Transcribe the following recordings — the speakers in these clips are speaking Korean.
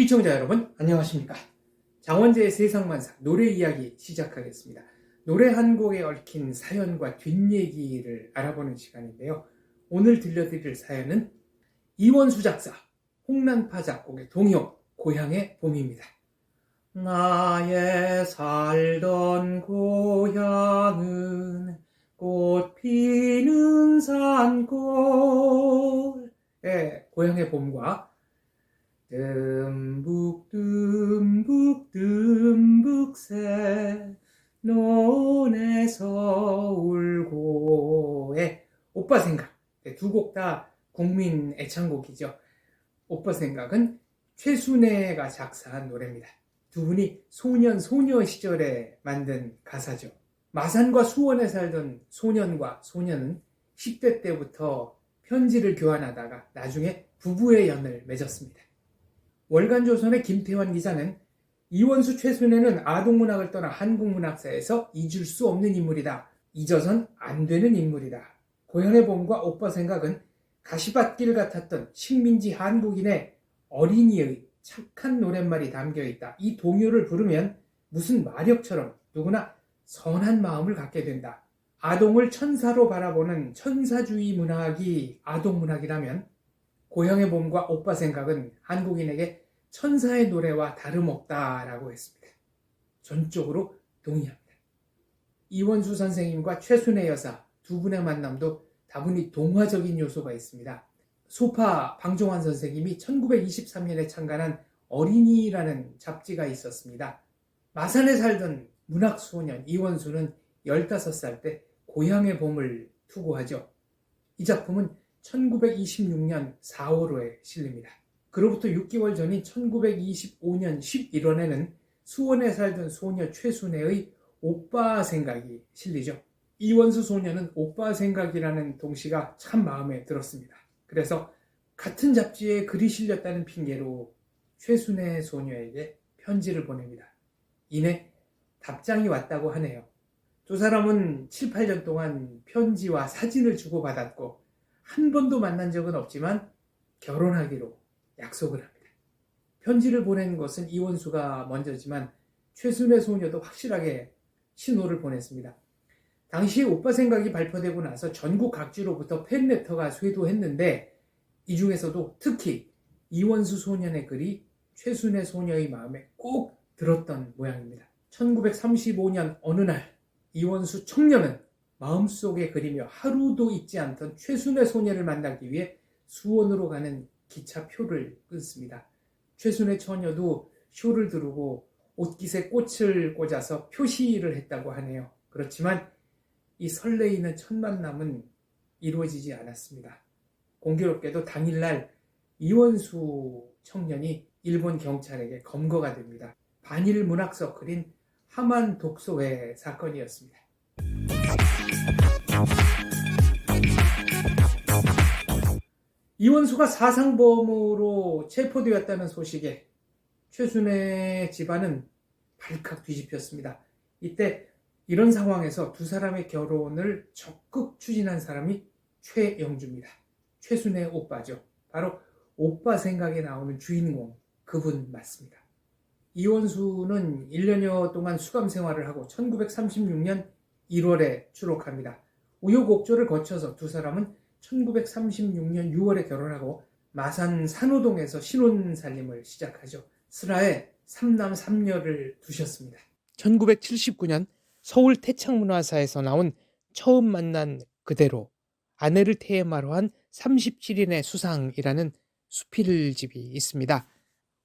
시청자 여러분 안녕하십니까. 장원재의 세상만사 노래 이야기 시작하겠습니다. 노래 한 곡에 얽힌 사연과 뒷얘기를 알아보는 시간인데요. 오늘 들려드릴 사연은 이원수 작사, 홍난파 작곡의 동요 고향의 봄입니다. 나의 살던 고향은 꽃 피는 산골. 고향의 봄과 듬북 논에서 울고의 오빠 생각. 두 곡 다 국민 애창곡이죠. 오빠 생각은 최순애가 작사한 노래입니다. 두 분이 소녀 시절에 만든 가사죠. 마산과 수원에 살던 소년과 소녀는 10대 때부터 편지를 교환하다가 나중에 부부의 연을 맺었습니다. 월간조선의 김태환 기자는 이원수 최순애는 아동문학을 떠나 한국문학사에서 잊을 수 없는 인물이다. 잊어선 안 되는 인물이다. 고향의 봄과 오빠 생각은 가시밭길 같았던 식민지 한국인의 어린이의 착한 노랫말이 담겨있다. 이 동요를 부르면 무슨 마력처럼 누구나 선한 마음을 갖게 된다. 아동을 천사로 바라보는 천사주의 문학이 아동문학이라면 고향의 봄과 오빠 생각은 한국인에게 천사의 노래와 다름없다라고 했습니다. 전적으로 동의합니다. 이원수 선생님과 최순애 여사 두 분의 만남도 다분히 동화적인 요소가 있습니다. 소파 방종환 선생님이 1923년에 창간한 어린이라는 잡지가 있었습니다. 마산에 살던 문학소년 이원수는 15살 때 고향의 봄을 투고하죠. 이 작품은 1926년 4월호에 실립니다. 그로부터 6개월 전인 1925년 11월에는 수원에 살던 소녀 최순애의 오빠 생각이 실리죠. 이원수 소녀는 오빠 생각이라는 동시가 참 마음에 들었습니다. 그래서 같은 잡지에 글이 실렸다는 핑계로 최순애 소녀에게 편지를 보냅니다. 이내 답장이 왔다고 하네요. 두 사람은 7, 8년 동안 편지와 사진을 주고받았고 한 번도 만난 적은 없지만 결혼하기로 약속을 합니다. 편지를 보낸 것은 이원수가 먼저지만 최순애 소녀도 확실하게 신호를 보냈습니다. 당시에 오빠 생각이 발표되고 나서 전국 각지로부터 팬레터가 쇄도했는데 이 중에서도 특히 이원수 소년의 글이 최순애 소녀의 마음에 꼭 들었던 모양입니다. 1935년 어느 날 이원수 청년은 마음속에 그리며 하루도 잊지 않던 최순애 소녀를 만나기 위해 수원으로 가는 기차표를 끊습니다. 최순애 처녀도 쇼를 두르고 옷깃에 꽃을 꽂아서 표시를 했다고 하네요. 그렇지만 이 설레이는 첫 만남은 이루어지지 않았습니다. 공교롭게도 당일날 이원수 청년이 일본 경찰에게 검거가 됩니다. 반일 문학 서클인 하만 독서회 사건이었습니다. 이원수가 사상범으로 체포되었다는 소식에 최순애 집안은 발칵 뒤집혔습니다. 이때 이런 상황에서 두 사람의 결혼을 적극 추진한 사람이 최영주입니다. 최순애의 오빠죠. 바로 오빠 생각에 나오는 주인공, 그분 맞습니다. 이원수는 1년여 동안 수감 생활을 하고 1936년 1월에 출옥합니다. 우여곡절을 거쳐서 두 사람은 1936년 6월에 결혼하고 마산 산호동에서 신혼살림을 시작하죠. 슬하에 3남 3녀를 두셨습니다. 1979년 서울 태창문화사에서 나온 처음 만난 그대로 아내를 테마로 한 37인의 수상이라는 수필집이 있습니다.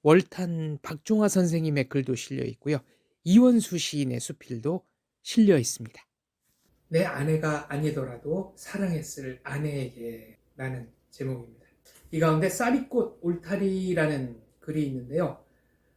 월탄 박종화 선생님의 글도 실려 있고요. 이원수 시인의 수필도 실려 있습니다. 내 아내가 아니더라도 사랑했을 아내에게 라는 제목입니다. 이 가운데 쌀이꽃 울타리라는 글이 있는데요.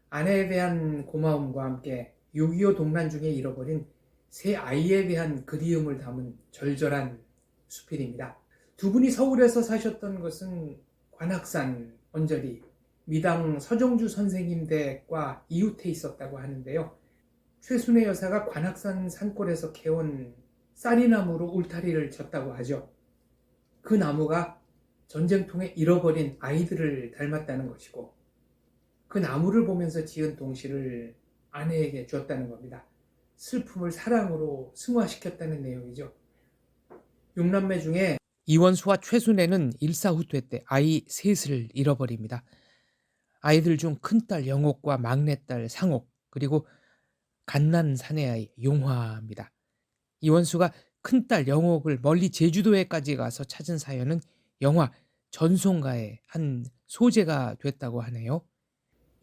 아내에 대한 고마움과 함께 6.25 동란 중에 잃어버린 세 아이에 대한 그리움을 담은 절절한 수필입니다. 두 분이 서울에서 사셨던 것은 관악산 언저리 미당 서정주 선생님 댁과 이웃해 있었다고 하는데요. 최순애 여사가 관악산 산골에서 캐온 쌀이나무로 울타리를 쳤다고 하죠. 그 나무가 전쟁통에 잃어버린 아이들을 닮았다는 것이고 그 나무를 보면서 지은 동시를 아내에게 줬다는 겁니다. 슬픔을 사랑으로 승화시켰다는 내용이죠. 6남매 중에 이원수와 최순애는 일사후퇴 때 아이 셋을 잃어버립니다. 아이들 중 큰딸 영옥과 막내딸 상옥, 그리고 갓난 사내아이 용화입니다. 이원수가 큰딸 영옥을 멀리 제주도에까지 가서 찾은 사연은 영화 전송가의 한 소재가 됐다고 하네요.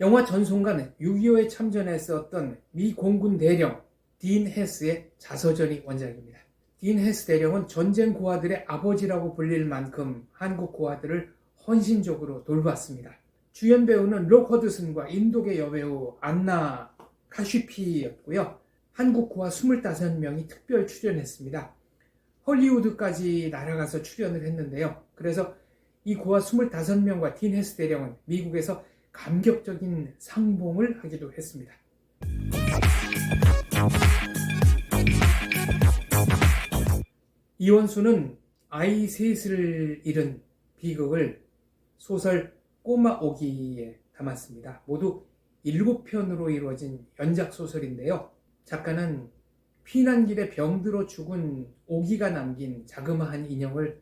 영화 전송가는 6.25에 참전했었던 미 공군 대령 딘 헤스의 자서전이 원작입니다. 딘 헤스 대령은 전쟁 고아들의 아버지라고 불릴 만큼 한국 고아들을 헌신적으로 돌봤습니다. 주연 배우는 록 허드슨과 인도계 여배우 안나 카슈피였고요. 한국 고아 25명이 특별 출연했습니다. 헐리우드까지 날아가서 출연을 했는데요. 그래서 이 고아 25명과 딘 헤스 대령은 미국에서 감격적인 상봉을 하기도 했습니다. 이원수는 아이 셋을 잃은 비극을 소설 꼬마 오기에 담았습니다. 모두 7편으로 이루어진 연작 소설인데요. 작가는 피난길에 병들어 죽은 오기가 남긴 자그마한 인형을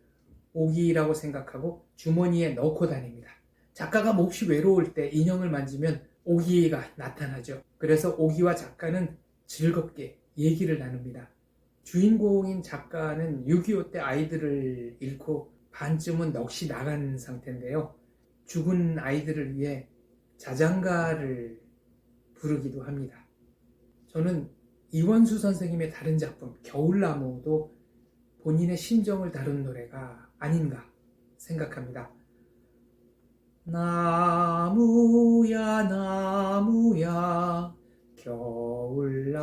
오기라고 생각하고 주머니에 넣고 다닙니다. 작가가 몹시 외로울 때 인형을 만지면 오기가 나타나죠. 그래서 오기와 작가는 즐겁게 얘기를 나눕니다. 주인공인 작가는 6.25 때 아이들을 잃고 반쯤은 넋이 나간 상태인데요. 죽은 아이들을 위해 자장가를 부르기도 합니다. 저는 이원수 선생님의 다른 작품 겨울나무도 본인의 심정을 다룬 노래가 아닌가 생각합니다. 나무야 나무야 겨울나무야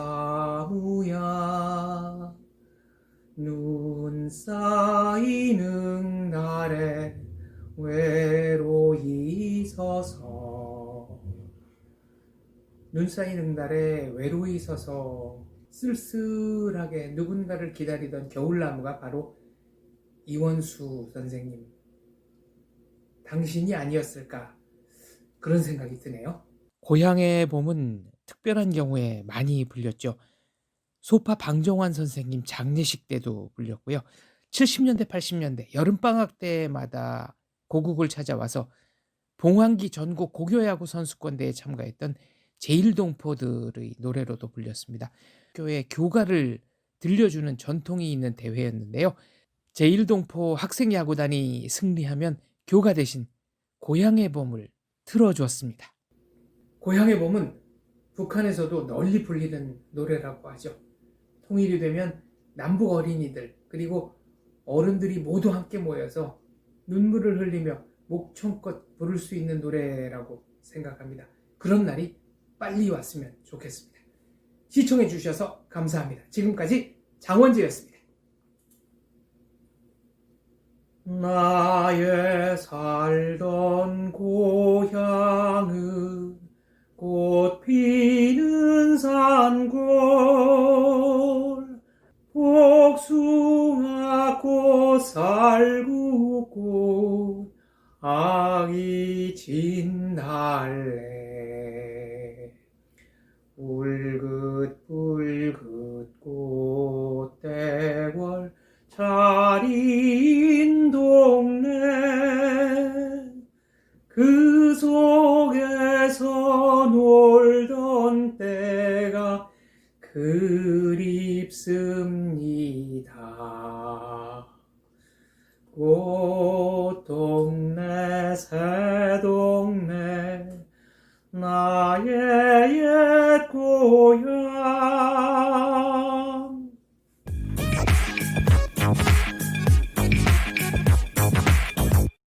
눈 쌓이는 날에 외로이 서서 눈 쌓이는 날에 외로이 서서 쓸쓸하게 누군가를 기다리던 겨울나무가 바로 이원수 선생님 당신이 아니었을까 그런 생각이 드네요. 고향의 봄은 특별한 경우에 많이 불렸죠. 소파 방정환 선생님 장례식 때도 불렸고요. 70년대 80년대 여름방학 때마다 고국을 찾아와서 봉황기 전국 고교야구 선수권대회에 참가했던 제일동포들의 노래로도 불렸습니다. 교회 교가를 들려주는 전통이 있는 대회였는데요. 제일동포 학생야구단이 승리하면 교가 대신 고향의 봄을 틀어주었습니다. 고향의 봄은 북한에서도 널리 불리는 노래라고 하죠. 통일이 되면 남북 어린이들 그리고 어른들이 모두 함께 모여서 눈물을 흘리며 목청껏 부를 수 있는 노래라고 생각합니다. 그런 날이 빨리 왔으면 좋겠습니다. 시청해 주셔서 감사합니다. 지금까지 장원재였습니다. 나의 살던 고향은 꽃 피는 산골 복숭아꽃 살구꽃 아기 진달래 울긋불긋 꽃대궐 차린 동네 그 속에서 놀던 때가 그립습니다.